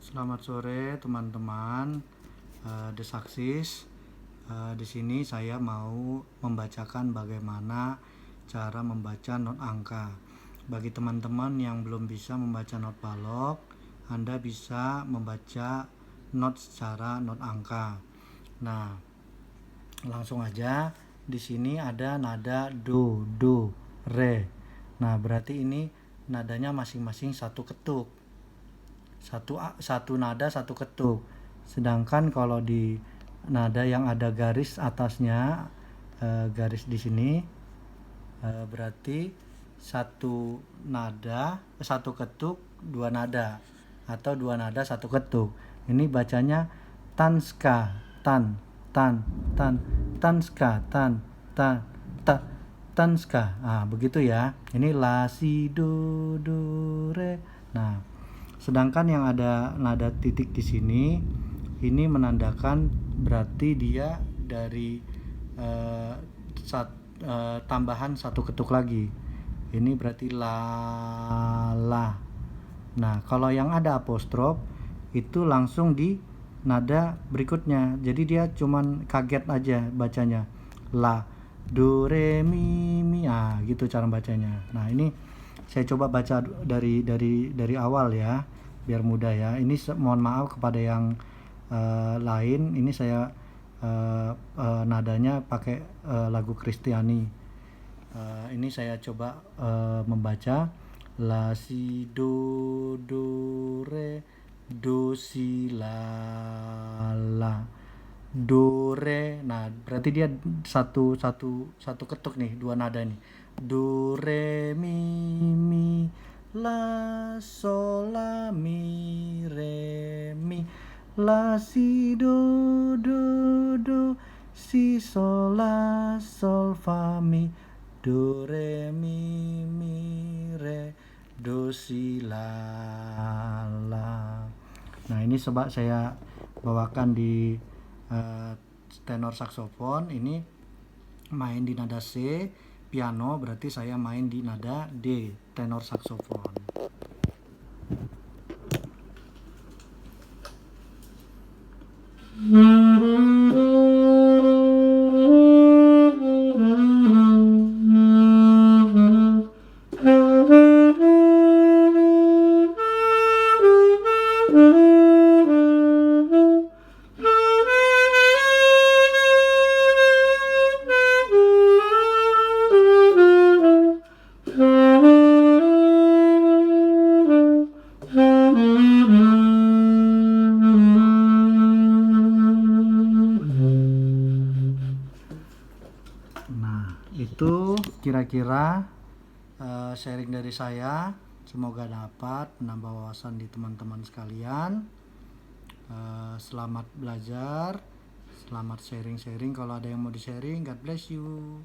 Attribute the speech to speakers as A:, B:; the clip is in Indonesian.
A: Selamat sore teman-teman, Desaksis. Di sini saya mau membacakan bagaimana cara membaca not angka. Bagi teman-teman yang belum bisa membaca not balok, Anda bisa membaca not secara not angka. Nah, langsung aja. Di sini ada nada do, re. Nah, berarti ini nadanya masing-masing satu ketuk. Satu nada satu ketuk. Sedangkan kalau di nada yang ada garis atasnya, garis di sini, berarti satu nada satu ketuk dua nada, atau dua nada satu ketuk. Ini bacanya tanska, tan tanska, tanska. Begitu ya. Ini la si do re. Nah, sedangkan yang ada nada titik di sini, ini menandakan berarti dia dari tambahan satu ketuk lagi. Ini berarti la. Nah, kalau yang ada apostrof itu langsung di nada berikutnya. Jadi dia cuman kaget aja bacanya. La, do, re, mi, mi. Gitu cara bacanya. Nah, ini saya coba baca dari awal ya, biar mudah ya. Ini mohon maaf kepada yang lain. Ini saya nadanya pakai lagu Kristiani. Ini saya coba membaca la si do re do si la do re. Nah, berarti dia satu ketuk nih, dua nada nih. Do re mi la sol la mi re mi la si do si sol la sol fa mi do re mi re do si la. Nah, ini coba saya bawakan di tenor saksofon. Ini main di nada C, piano berarti saya main di nada D, tenor saksofon. Nah, itu kira-kira sharing dari saya. Semoga dapat menambah wawasan di teman-teman sekalian. Selamat belajar, selamat sharing-sharing. Kalau ada yang mau di-sharing, God bless you.